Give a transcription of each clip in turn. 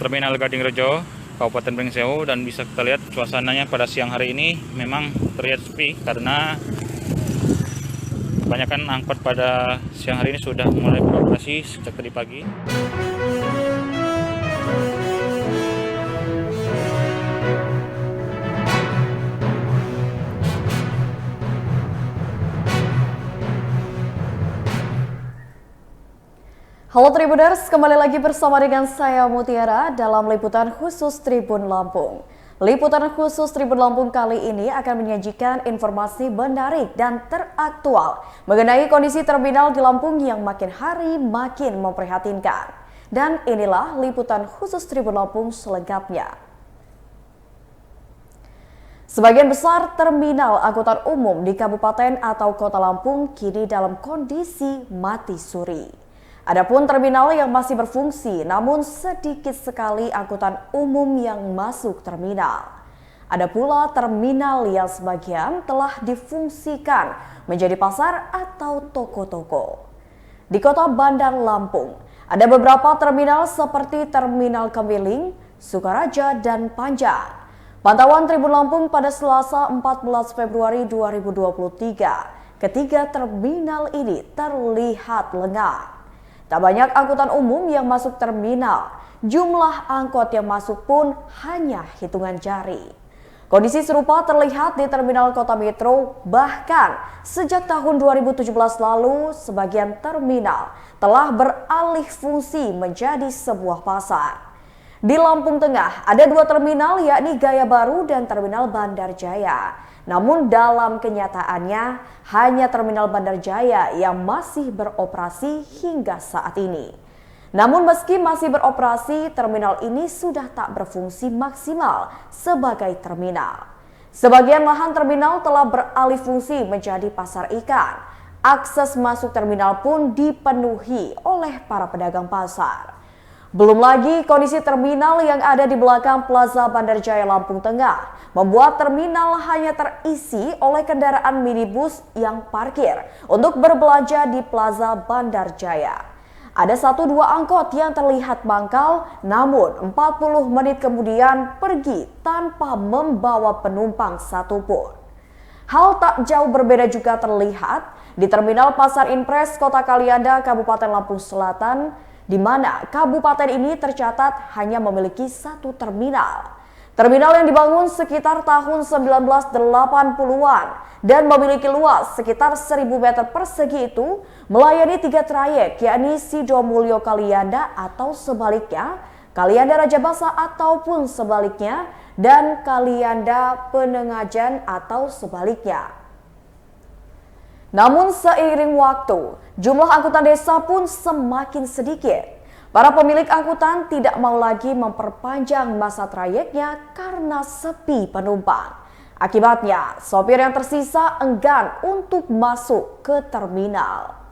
Terminal Gadingrejo, Kabupaten Pringsewu, dan bisa kita lihat suasananya pada siang hari ini memang terlihat sepi karena kebanyakan angkot pada siang hari ini sudah mulai beroperasi sejak tadi pagi. Halo Tribuners, kembali lagi bersama dengan saya Mutiara dalam liputan khusus Tribun Lampung. Liputan khusus Tribun Lampung kali ini akan menyajikan informasi menarik dan teraktual mengenai kondisi terminal di Lampung yang makin hari makin memprihatinkan. Dan inilah liputan khusus Tribun Lampung selengkapnya. Sebagian besar terminal angkutan umum di Kabupaten atau Kota Lampung kini dalam kondisi mati suri. Adapun terminal yang masih berfungsi, namun sedikit sekali angkutan umum yang masuk terminal. Ada pula terminal yang sebagian telah difungsikan menjadi pasar atau toko-toko. Di Kota Bandar Lampung, ada beberapa terminal seperti Terminal Kemiling, Sukaraja, dan Panjang. Pantauan Tribun Lampung pada Selasa 14 Februari 2023, ketiga terminal ini terlihat lengang. Tak banyak angkutan umum yang masuk terminal, jumlah angkot yang masuk pun hanya hitungan jari. Kondisi serupa terlihat di Terminal Kota Metro, bahkan sejak tahun 2017 lalu sebagian terminal telah beralih fungsi menjadi sebuah pasar. Di Lampung Tengah ada dua terminal yakni Gaya Baru dan Terminal Bandar Jaya. Namun dalam kenyataannya hanya Terminal Bandar Jaya yang masih beroperasi hingga saat ini. Namun meski masih beroperasi, terminal ini sudah tak berfungsi maksimal sebagai terminal. Sebagian lahan terminal telah beralih fungsi menjadi pasar ikan. Akses masuk terminal pun dipenuhi oleh para pedagang pasar. Belum lagi kondisi terminal yang ada di belakang Plaza Bandar Jaya Lampung Tengah membuat terminal hanya terisi oleh kendaraan minibus yang parkir untuk berbelanja di Plaza Bandar Jaya. Ada 1-2 angkot yang terlihat mangkal, namun 40 menit kemudian pergi tanpa membawa penumpang satupun. Hal tak jauh berbeda juga terlihat di Terminal Pasar Impres Kota Kalianda, Kabupaten Lampung Selatan, di mana kabupaten ini tercatat hanya memiliki satu terminal. Terminal yang dibangun sekitar tahun 1980-an dan memiliki luas sekitar 1000 meter persegi itu melayani 3 trayek, yakni Sidomulyo Kalianda atau sebaliknya, Kalianda Rajabasa ataupun sebaliknya, dan Kalianda Penengajan atau sebaliknya. Namun seiring waktu, jumlah angkutan desa pun semakin sedikit. Para pemilik angkutan tidak mau lagi memperpanjang masa trayeknya karena sepi penumpang. Akibatnya, sopir yang tersisa enggan untuk masuk ke terminal.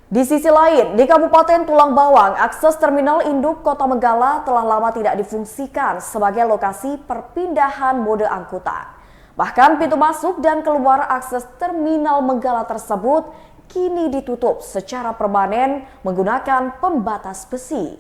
Di sisi lain, di Kabupaten Tulang Bawang, akses Terminal Induk Kota Menggala telah lama tidak difungsikan sebagai lokasi perpindahan mode angkutan. Bahkan pintu masuk dan keluar akses Terminal Menggala tersebut kini ditutup secara permanen menggunakan pembatas besi.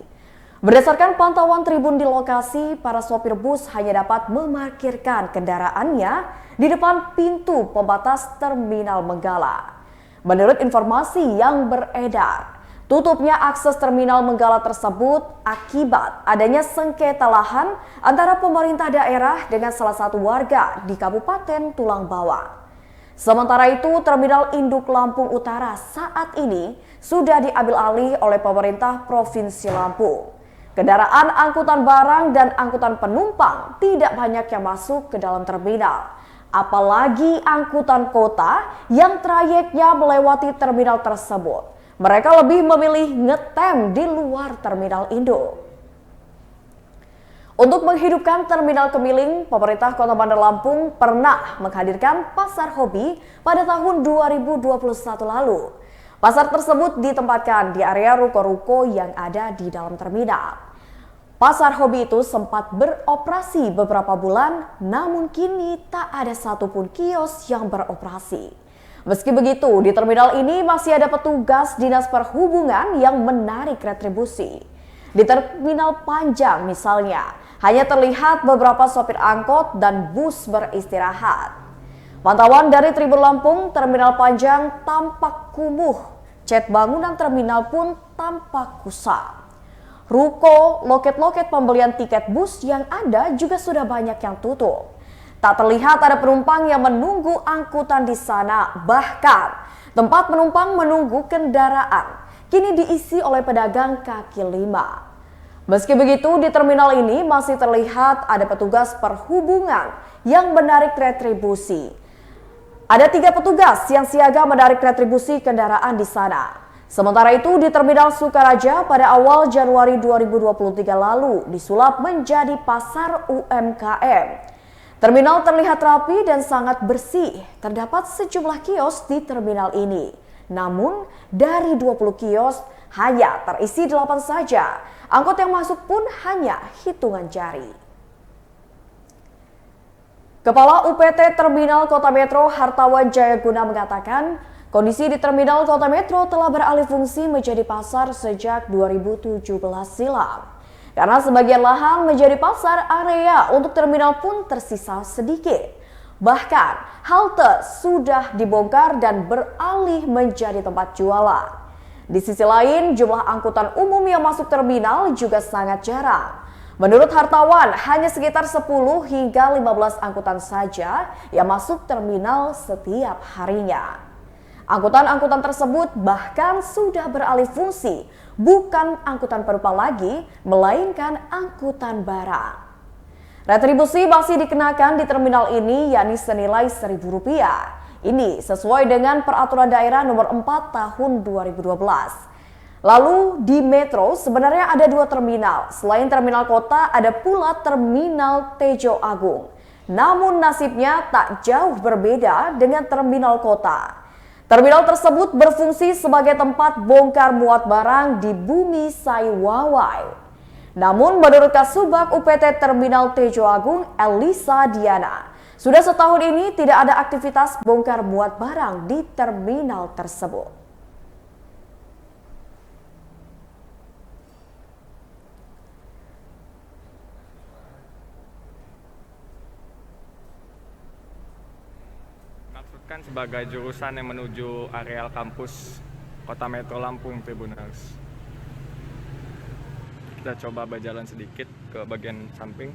Berdasarkan pantauan tribun di lokasi, para sopir bus hanya dapat memarkirkan kendaraannya di depan pintu pembatas Terminal Menggala. Menurut informasi yang beredar, tutupnya akses Terminal Menggala tersebut akibat adanya sengketa lahan antara pemerintah daerah dengan salah satu warga di Kabupaten Tulang Bawang. Sementara itu, Terminal Induk Lampung Utara saat ini sudah diambil alih oleh pemerintah Provinsi Lampung. Kendaraan angkutan barang dan angkutan penumpang tidak banyak yang masuk ke dalam terminal. Apalagi angkutan kota yang trayeknya melewati terminal tersebut. Mereka lebih memilih ngetem di luar Terminal Induk. Untuk menghidupkan Terminal Kemiling, pemerintah Kota Bandar Lampung pernah menghadirkan pasar hobi pada tahun 2021 lalu. Pasar tersebut ditempatkan di area ruko-ruko yang ada di dalam terminal. Pasar hobi itu sempat beroperasi beberapa bulan, namun kini tak ada satupun kios yang beroperasi. Meski begitu, di terminal ini masih ada petugas Dinas Perhubungan yang menarik retribusi. Di Terminal Panjang misalnya, hanya terlihat beberapa sopir angkot dan bus beristirahat. Pantauan dari Tribun Lampung, Terminal Panjang tampak kumuh. Cat bangunan terminal pun tampak kusam. Ruko, loket-loket pembelian tiket bus yang ada juga sudah banyak yang tutup. Tak terlihat ada penumpang yang menunggu angkutan di sana, bahkan tempat penumpang menunggu kendaraan kini diisi oleh pedagang kaki lima. Meski begitu, di terminal ini masih terlihat ada petugas perhubungan yang menarik retribusi. Ada 3 petugas yang siaga menarik retribusi kendaraan di sana. Sementara itu, di Terminal Sukaraja pada awal Januari 2023 lalu disulap menjadi pasar UMKM. Terminal terlihat rapi dan sangat bersih. Terdapat sejumlah kios di terminal ini. Namun, dari 20 kios hanya terisi 8 saja. Angkot yang masuk pun hanya hitungan jari. Kepala UPT Terminal Kota Metro Hartawan Jayaguna mengatakan, kondisi di Terminal Kota Metro telah beralih fungsi menjadi pasar sejak 2017 silam. Karena sebagian lahan menjadi pasar, area untuk terminal pun tersisa sedikit. Bahkan, halte sudah dibongkar dan beralih menjadi tempat jualan. Di sisi lain, jumlah angkutan umum yang masuk terminal juga sangat jarang. Menurut Hartawan, hanya sekitar 10 hingga 15 angkutan saja yang masuk terminal setiap harinya. Angkutan-angkutan tersebut bahkan sudah beralih fungsi, bukan angkutan penumpang lagi, melainkan angkutan barang. Retribusi masih dikenakan di terminal ini, yakni senilai Rp1.000. Ini sesuai dengan Peraturan Daerah Nomor 4 Tahun 2012. Lalu di Metro sebenarnya ada 2 terminal. Selain terminal kota, ada pula terminal Tejo Agung. Namun nasibnya tak jauh berbeda dengan terminal kota. Terminal tersebut berfungsi sebagai tempat bongkar muat barang di Bumi Saiwawai. Namun menurut Kasubag UPT Terminal Tejo Agung, Elisa Diana, sudah setahun ini tidak ada aktivitas bongkar muat barang di terminal tersebut. Maksudkan sebagai jurusan yang menuju areal kampus Kota Metro Lampung, Tribuners. Kita coba berjalan sedikit ke bagian samping.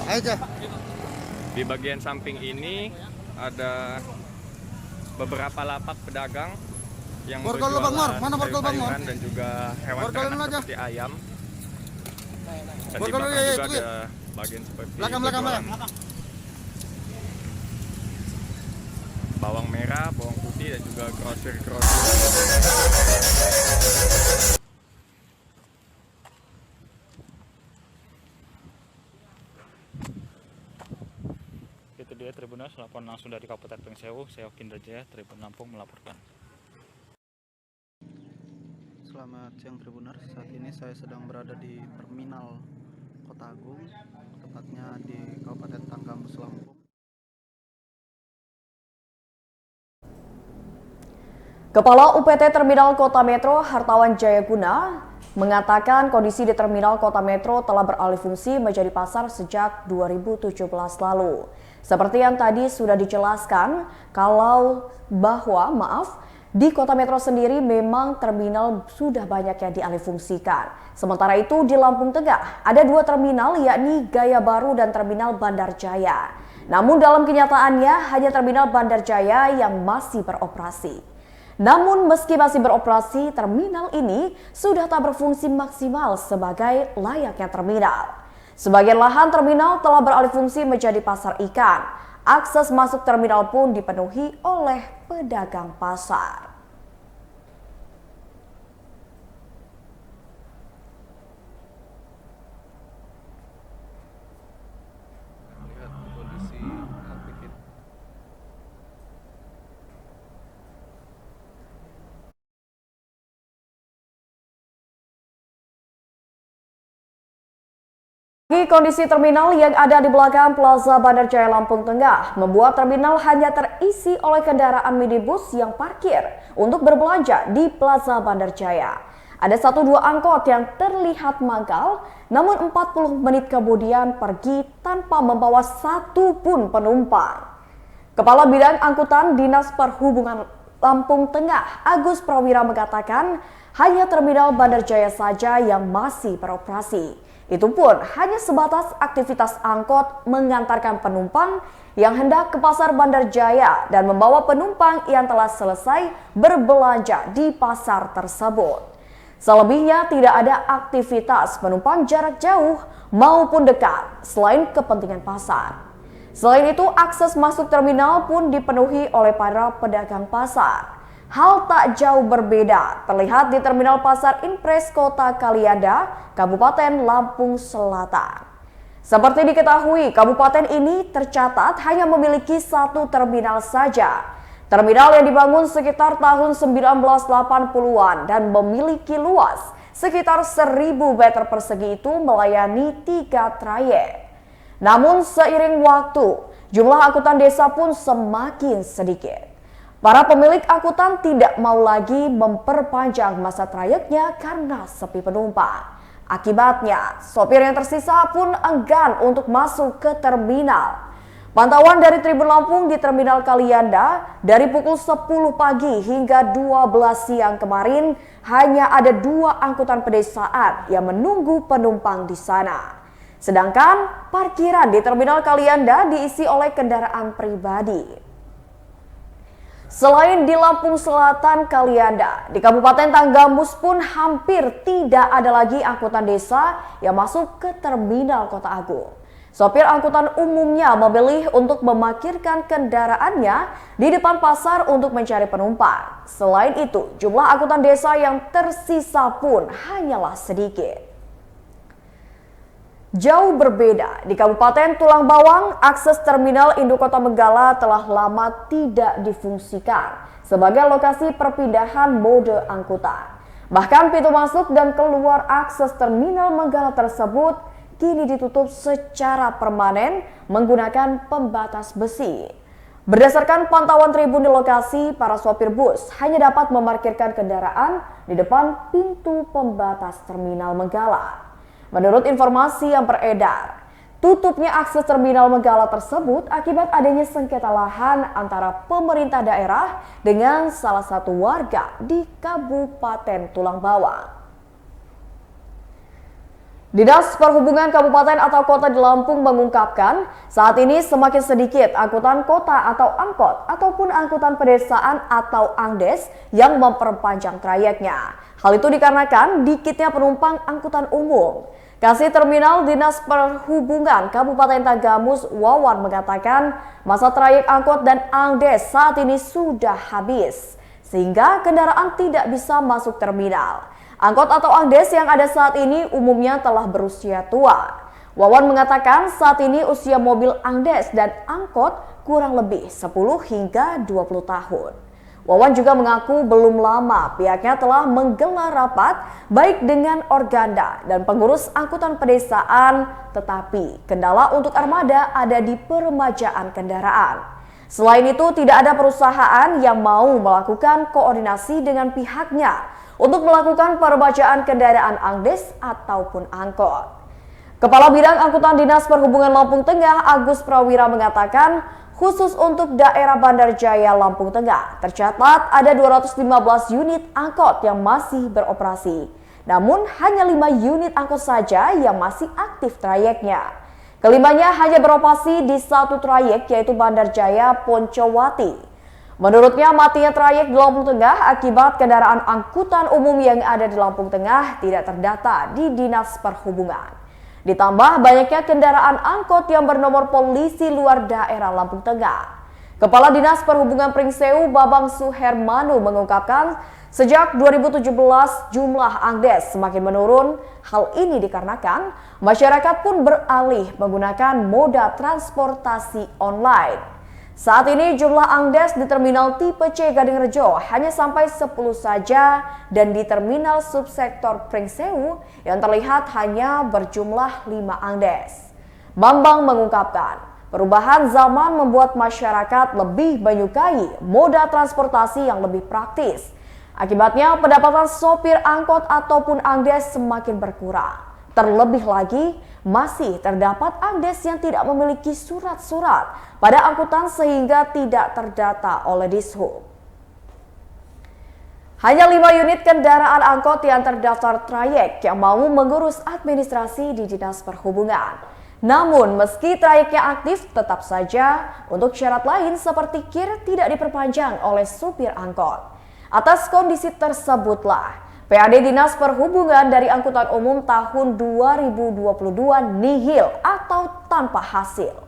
Ayo. Di bagian samping ini ada beberapa lapak pedagang yang berjualan sayur-sayuran dan juga hewan ternak seperti ayam. Dan di belakang juga ada bagian seperti berjualan bawang merah, bawang putih dan juga grosir-grosir. Itu dia Tribuners, laporan langsung dari Kabupaten Pringsewu. Saya Okin Rajaya, Tribun Lampung melaporkan. Selamat siang Tribuners, saat ini saya sedang berada di Terminal Kota Agung, tepatnya di Kabupaten Tanggamus, Lampung. Kepala UPT Terminal Kota Metro Hartawan Jayaguna mengatakan kondisi di Terminal Kota Metro telah beralih fungsi menjadi pasar sejak 2017 lalu. Seperti yang tadi sudah dijelaskan, di Kota Metro sendiri memang terminal sudah banyak yang dialihfungsikan. Sementara itu di Lampung Tengah ada 2 terminal, yakni Gaya Baru dan Terminal Bandar Jaya. Namun dalam kenyataannya hanya Terminal Bandar Jaya yang masih beroperasi. Namun meski masih beroperasi, terminal ini sudah tak berfungsi maksimal sebagai layaknya terminal. Sebagian lahan terminal telah beralih fungsi menjadi pasar ikan. Akses masuk terminal pun dipenuhi oleh pedagang pasar. Lihat kondisi aktivitas. Kondisi terminal yang ada di belakang Plaza Bandar Jaya Lampung Tengah membuat terminal hanya terisi oleh kendaraan minibus yang parkir untuk berbelanja di Plaza Bandar Jaya. Ada 1-2 angkot yang terlihat mangkal, namun 40 menit kemudian pergi tanpa membawa satu pun penumpang. Kepala Bidang Angkutan Dinas Perhubungan Lampung Tengah, Agus Prawira mengatakan hanya terminal Bandar Jaya saja yang masih beroperasi. Itu pun hanya sebatas aktivitas angkot mengantarkan penumpang yang hendak ke pasar Bandar Jaya dan membawa penumpang yang telah selesai berbelanja di pasar tersebut. Selebihnya tidak ada aktivitas penumpang jarak jauh maupun dekat selain kepentingan pasar. Selain itu, akses masuk terminal pun dipenuhi oleh para pedagang pasar. Hal tak jauh berbeda terlihat di Terminal Pasar Impres Kota Kalianda, Kabupaten Lampung Selatan. Seperti diketahui, kabupaten ini tercatat hanya memiliki 1 terminal saja. Terminal yang dibangun sekitar tahun 1980-an dan memiliki luas sekitar 1.000 meter persegi itu melayani 3 trayek. Namun seiring waktu, jumlah angkutan desa pun semakin sedikit. Para pemilik angkutan tidak mau lagi memperpanjang masa trayeknya karena sepi penumpang. Akibatnya, sopir yang tersisa pun enggan untuk masuk ke terminal. Pantauan dari Tribun Lampung di Terminal Kalianda, dari pukul 10 pagi hingga 12 siang kemarin, hanya ada 2 angkutan pedesaan yang menunggu penumpang di sana. Sedangkan parkiran di Terminal Kalianda diisi oleh kendaraan pribadi. Selain di Lampung Selatan Kalianda, di Kabupaten Tanggamus pun hampir tidak ada lagi angkutan desa yang masuk ke Terminal Kota Agung. Sopir angkutan umumnya memilih untuk memarkirkan kendaraannya di depan pasar untuk mencari penumpang. Selain itu, jumlah angkutan desa yang tersisa pun hanyalah sedikit. Jauh berbeda, di Kabupaten Tulang Bawang, akses Terminal Indokota Menggala telah lama tidak difungsikan sebagai lokasi perpindahan mode angkutan. Bahkan pintu masuk dan keluar akses Terminal Menggala tersebut kini ditutup secara permanen menggunakan pembatas besi. Berdasarkan pantauan tribun di lokasi, para sopir bus hanya dapat memarkirkan kendaraan di depan pintu pembatas Terminal Menggala. Menurut informasi yang beredar, tutupnya akses Terminal Menggala tersebut akibat adanya sengketa lahan antara pemerintah daerah dengan salah satu warga di Kabupaten Tulang Bawang. Dinas Perhubungan Kabupaten atau Kota di Lampung mengungkapkan saat ini semakin sedikit angkutan kota atau angkot ataupun angkutan pedesaan atau ANGDES yang memperpanjang trayeknya. Hal itu dikarenakan dikitnya penumpang angkutan umum. Kasih Terminal Dinas Perhubungan Kabupaten Tanggamus Wawan mengatakan masa trayek angkot dan ANGDES saat ini sudah habis sehingga kendaraan tidak bisa masuk terminal. Angkot atau ANGDES yang ada saat ini umumnya telah berusia tua. Wawan mengatakan saat ini usia mobil ANGDES dan angkot kurang lebih 10 hingga 20 tahun. Wawan juga mengaku belum lama pihaknya telah menggelar rapat baik dengan Organda dan pengurus angkutan pedesaan, tetapi kendala untuk armada ada di peremajaan kendaraan. Selain itu, tidak ada perusahaan yang mau melakukan koordinasi dengan pihaknya untuk melakukan peremajaan kendaraan ANGDES ataupun angkot. Kepala Bidang Angkutan Dinas Perhubungan Lampung Tengah, Agus Prawira mengatakan, khusus untuk daerah Bandar Jaya Lampung Tengah, tercatat ada 215 unit angkot yang masih beroperasi. Namun hanya 5 unit angkot saja yang masih aktif trayeknya. Kelimanya hanya beroperasi di satu trayek yaitu Bandar Jaya Poncowati. Menurutnya matinya trayek di Lampung Tengah akibat kendaraan angkutan umum yang ada di Lampung Tengah tidak terdata di Dinas Perhubungan. Ditambah banyaknya kendaraan angkot yang bernomor polisi luar daerah Lampung Tengah. Kepala Dinas Perhubungan Pringsewu Babang Suhermanu mengungkapkan sejak 2017 jumlah ANGDES semakin menurun. Hal ini dikarenakan masyarakat pun beralih menggunakan moda transportasi online. Saat ini jumlah ANGDES di terminal tipe C Gadingrejo hanya sampai 10 saja dan di terminal subsektor Pringsewu yang terlihat hanya berjumlah 5 ANGDES. Bambang mengungkapkan, perubahan zaman membuat masyarakat lebih menyukai moda transportasi yang lebih praktis. Akibatnya pendapatan sopir angkot ataupun angdes semakin berkurang. Terlebih lagi, masih terdapat angdes yang tidak memiliki surat-surat pada angkutan sehingga tidak terdata oleh Dishub. Hanya 5 unit kendaraan angkot yang terdaftar trayek yang mau mengurus administrasi di Dinas Perhubungan. Namun, meski trayeknya aktif, tetap saja untuk syarat lain seperti kir tidak diperpanjang oleh supir angkot. Atas kondisi tersebutlah, PAD Dinas Perhubungan dari Angkutan Umum tahun 2022 nihil atau tanpa hasil.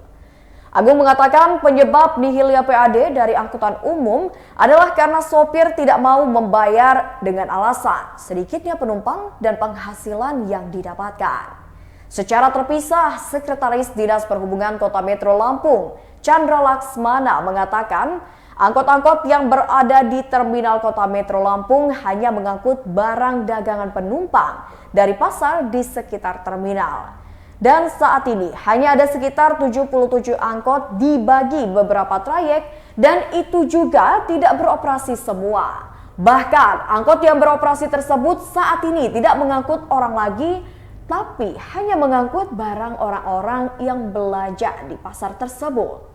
Agung mengatakan penyebab nihilnya PAD dari angkutan umum adalah karena sopir tidak mau membayar dengan alasan sedikitnya penumpang dan penghasilan yang didapatkan. Secara terpisah, Sekretaris Dinas Perhubungan Kota Metro Lampung, Chandra Laksmana mengatakan angkot-angkot yang berada di Terminal Kota Metro Lampung hanya mengangkut barang dagangan penumpang dari pasar di sekitar terminal. Dan saat ini hanya ada sekitar 77 angkot dibagi beberapa trayek dan itu juga tidak beroperasi semua. Bahkan angkot yang beroperasi tersebut saat ini tidak mengangkut orang lagi, tapi hanya mengangkut barang orang-orang yang belanja di pasar tersebut.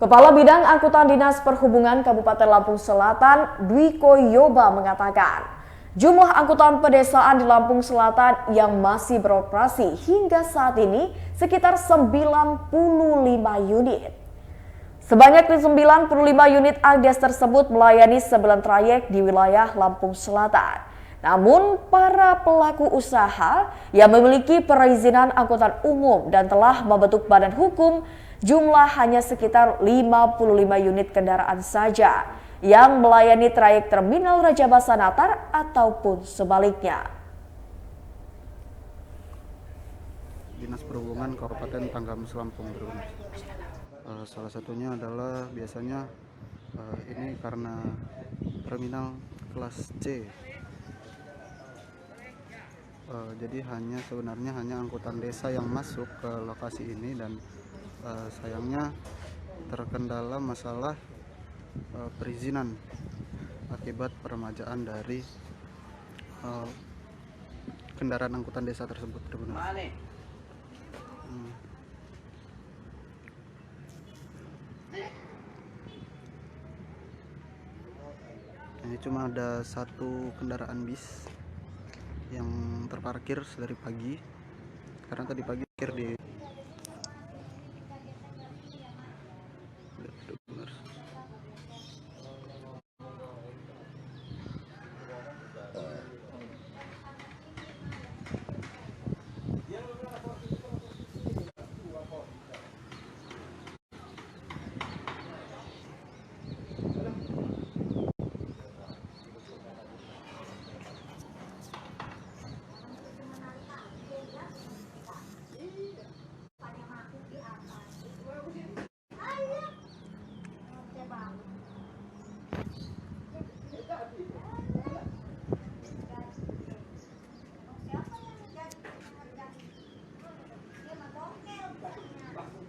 Kepala Bidang Angkutan Dinas Perhubungan Kabupaten Lampung Selatan, Dwiko Yoba mengatakan, jumlah angkutan pedesaan di Lampung Selatan yang masih beroperasi hingga saat ini sekitar 95 unit. Sebanyak 95 unit angdes tersebut melayani 9 trayek di wilayah Lampung Selatan. Namun, para pelaku usaha yang memiliki perizinan angkutan umum dan telah membentuk badan hukum, jumlah hanya sekitar 55 unit kendaraan saja yang melayani trayek Terminal Raja Basa Natar ataupun sebaliknya. Dinas Perhubungan Kabupaten Tanggamus Lampung beruntung. Salah satunya adalah biasanya ini karena terminal kelas C. Jadi sebenarnya hanya angkutan desa yang masuk ke lokasi ini dan sayangnya terkendala masalah perizinan akibat peremajaan dari kendaraan angkutan desa tersebut. Ini cuma ada satu kendaraan bis yang terparkir dari pagi karena tadi pagi parkir di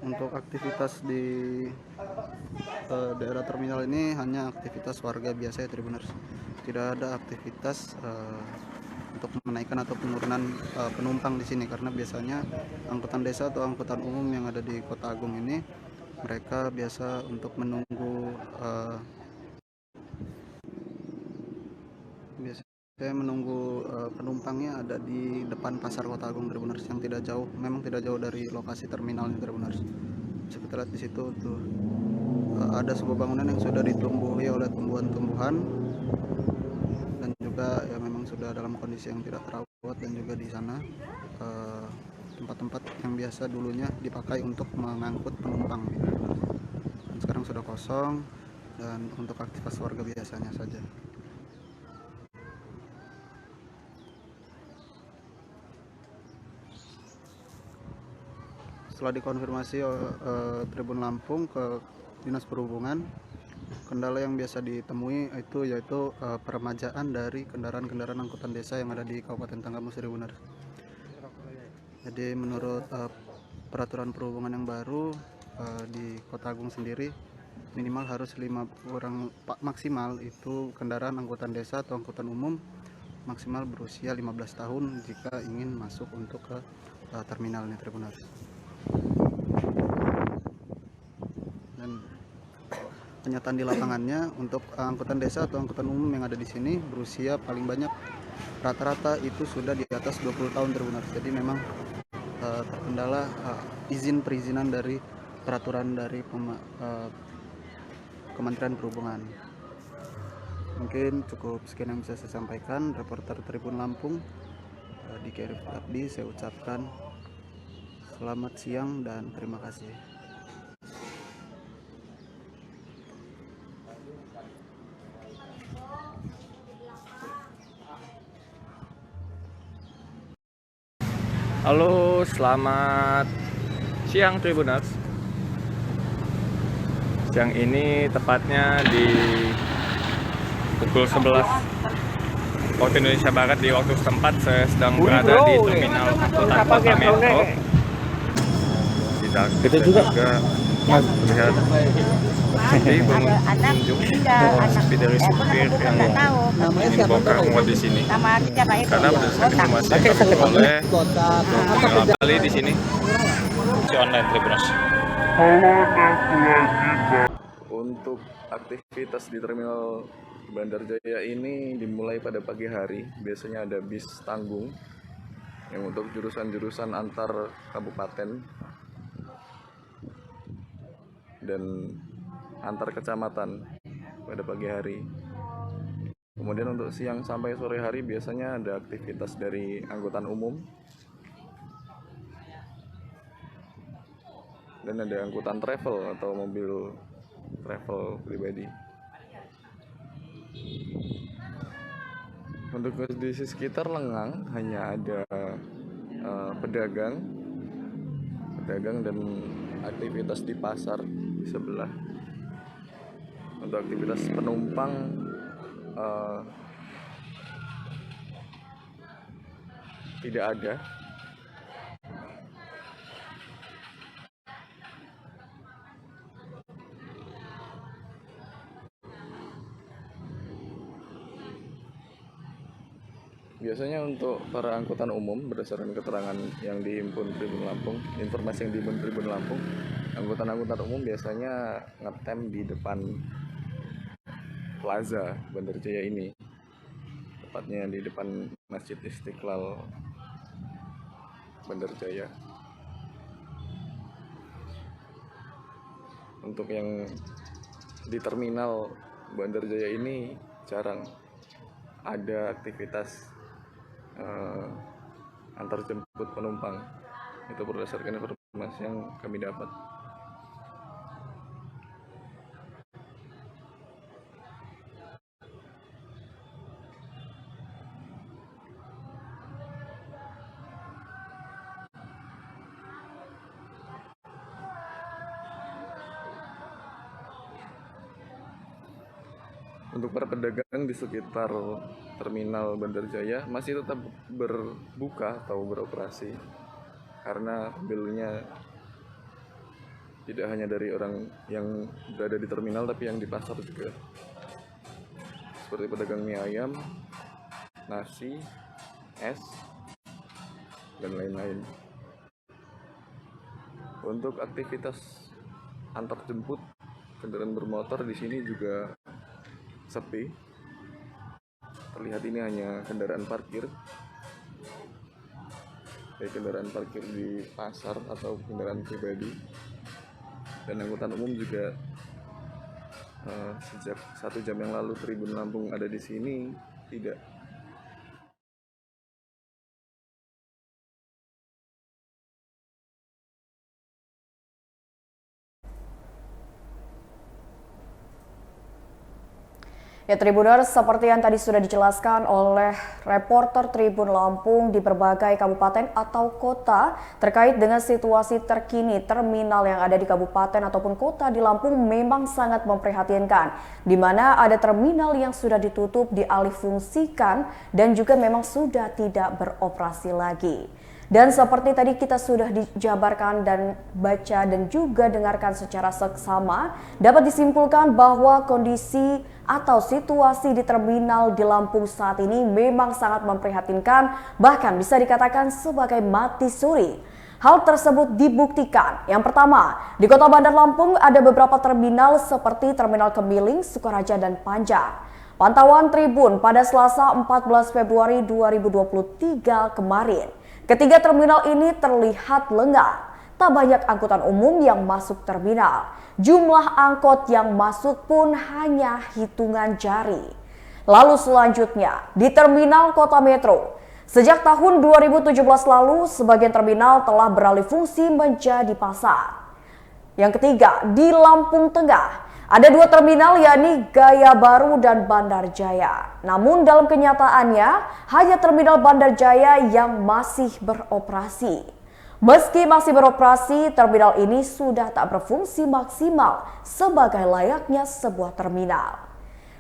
Untuk aktivitas di daerah terminal ini hanya aktivitas warga biasa ya Tribuners. Tidak ada aktivitas untuk menaikkan atau penurunan penumpang di sini karena biasanya angkutan desa atau angkutan umum yang ada di Kota Agung ini mereka biasa untuk menunggu penumpangnya ada di depan pasar Kota Agung Tribuners yang tidak jauh, memang tidak jauh dari lokasi terminalnya Tribuners. Bisa kita lihat di situ tuh ada sebuah bangunan yang sudah ditumbuhi oleh tumbuhan-tumbuhan dan juga ya memang sudah dalam kondisi yang tidak terawat, dan juga di sana tempat-tempat yang biasa dulunya dipakai untuk mengangkut penumpang dan sekarang sudah kosong dan untuk aktivitas warga biasanya saja. Setelah dikonfirmasi Tribun Lampung ke Dinas Perhubungan, kendala yang biasa ditemui yaitu peremajaan dari kendaraan-kendaraan angkutan desa yang ada di Kabupaten Tanggamus Tribuners. Jadi menurut peraturan perhubungan yang baru di Kota Agung sendiri minimal harus maksimal itu kendaraan angkutan desa atau angkutan umum maksimal berusia 15 tahun jika ingin masuk untuk ke terminal Tribuners. Dan kenyataan di lapangannya untuk angkutan desa atau angkutan umum yang ada di sini berusia paling banyak rata-rata itu sudah di atas 20 tahun Tribuners. Jadi memang terkendala perizinan dari peraturan dari Kementerian Perhubungan. Mungkin cukup sekian yang bisa saya sampaikan. Reporter Tribun Lampung Diki Arif Abdi, saya ucapkan selamat siang dan terima kasih. Halo, selamat siang Tribuners. Siang ini tepatnya di pukul 11 waktu Indonesia Barat di waktu setempat saya sedang berada di terminal angkutan kota Metro. Kita juga melihat di pengunjung sepi dari supir yang ingin bongkar muat di sini. Karena berdasarkan informasi yang kami oleh terminal Bali di sini. Si online Tribuners. Untuk aktivitas di terminal Bandar Jaya ini dimulai pada pagi hari. Biasanya ada bis tanggung yang untuk jurusan-jurusan antar kabupaten dan antar kecamatan pada pagi hari. Kemudian untuk siang sampai sore hari biasanya ada aktivitas dari angkutan umum dan ada angkutan travel atau mobil travel pribadi. Untuk kondisi sekitar lengang hanya ada pedagang dan aktivitas di pasar di sebelah. Untuk aktivitas penumpang tidak ada. Biasanya untuk para angkutan umum berdasarkan keterangan yang dihimpun Tribun Lampung, informasi yang dihimpun Tribun Lampung, angkutan umum biasanya ngetem di depan Plaza Bandar Jaya ini, tepatnya di depan Masjid Istiqlal Bandar Jaya. Untuk yang di terminal Bandar Jaya ini jarang ada aktivitas antar jemput penumpang. Itu berdasarkan informasi yang kami dapat. Untuk para pedagang di sekitar terminal Bandar Jaya masih tetap berbuka atau beroperasi karena pembelinya tidak hanya dari orang yang berada di terminal tapi yang di pasar juga, seperti pedagang mie ayam, nasi, es, dan lain-lain. Untuk aktivitas antar jemput kendaraan bermotor di sini juga sepi. Terlihat ini hanya kendaraan parkir, baik kendaraan parkir di pasar atau kendaraan pribadi. Dan angkutan umum juga sejak 1 jam yang lalu Tribun Lampung ada di sini tidak. Ya Tribuners, seperti yang tadi sudah dijelaskan oleh reporter Tribun Lampung di berbagai kabupaten atau kota terkait dengan situasi terkini terminal yang ada di kabupaten ataupun kota di Lampung memang sangat memprihatinkan, di mana ada terminal yang sudah ditutup, dialihfungsikan dan juga memang sudah tidak beroperasi lagi. Dan seperti tadi kita sudah dijabarkan dan baca dan juga dengarkan secara seksama, dapat disimpulkan bahwa kondisi atau situasi di terminal di Lampung saat ini memang sangat memprihatinkan, bahkan bisa dikatakan sebagai mati suri. Hal tersebut dibuktikan. Yang pertama, di Kota Bandar Lampung ada beberapa terminal seperti Terminal Kemiling, Sukaraja, dan Panjang. Pantauan Tribun pada Selasa 14 Februari 2023 kemarin, ketiga terminal ini terlihat lengang. Tak banyak angkutan umum yang masuk terminal. Jumlah angkot yang masuk pun hanya hitungan jari. Lalu selanjutnya, di Terminal Kota Metro. Sejak tahun 2017 lalu, sebagian terminal telah beralih fungsi menjadi pasar. Yang ketiga, di Lampung Tengah. Ada dua terminal, yakni Gaya Baru dan Bandar Jaya. Namun dalam kenyataannya, hanya terminal Bandar Jaya yang masih beroperasi. Meski masih beroperasi, terminal ini sudah tak berfungsi maksimal sebagai layaknya sebuah terminal.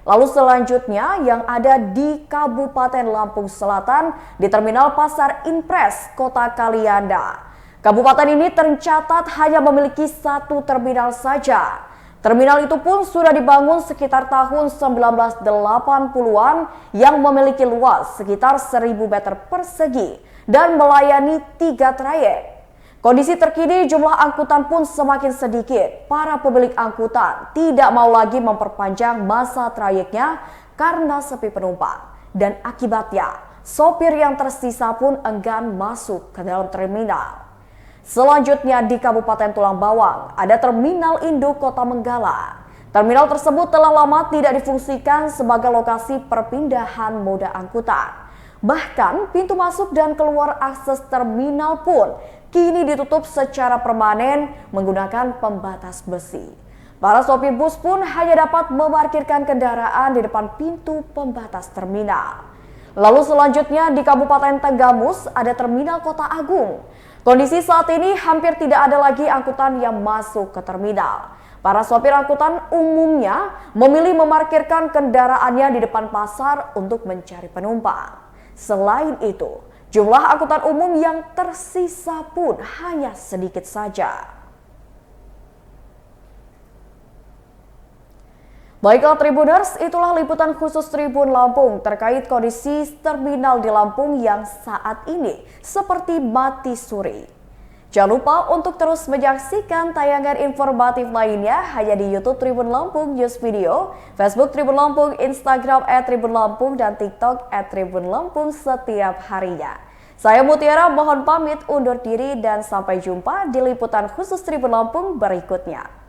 Lalu selanjutnya yang ada di Kabupaten Lampung Selatan di Terminal Pasar Impres, Kota Kalianda. Kabupaten ini tercatat hanya memiliki satu terminal saja. Terminal itu pun sudah dibangun sekitar tahun 1980-an yang memiliki luas sekitar 1.000 meter persegi dan melayani 3 trayek. Kondisi terkini jumlah angkutan pun semakin sedikit. Para pemilik angkutan tidak mau lagi memperpanjang masa trayeknya karena sepi penumpang. Dan akibatnya, sopir yang tersisa pun enggan masuk ke dalam terminal. Selanjutnya di Kabupaten Tulang Bawang, ada Terminal Induk Kota Menggala. Terminal tersebut telah lama tidak difungsikan sebagai lokasi perpindahan moda angkutan. Bahkan pintu masuk dan keluar akses terminal pun kini ditutup secara permanen menggunakan pembatas besi. Para sopir bus pun hanya dapat memarkirkan kendaraan di depan pintu pembatas terminal. Lalu selanjutnya di Kabupaten Tenggamus ada Terminal Kota Agung. Kondisi saat ini hampir tidak ada lagi angkutan yang masuk ke terminal. Para sopir angkutan umumnya memilih memarkirkan kendaraannya di depan pasar untuk mencari penumpang. Selain itu, jumlah angkutan umum yang tersisa pun hanya sedikit saja. Baiklah Tribuners, itulah liputan khusus Tribun Lampung terkait kondisi terminal di Lampung yang saat ini seperti mati suri. Jangan lupa untuk terus menyaksikan tayangan informatif lainnya hanya di YouTube Tribun Lampung News Video, Facebook Tribun Lampung, Instagram @Tribun Lampung, dan TikTok @Tribun Lampung setiap harinya. Saya Mutiara mohon pamit undur diri dan sampai jumpa di liputan khusus Tribun Lampung berikutnya.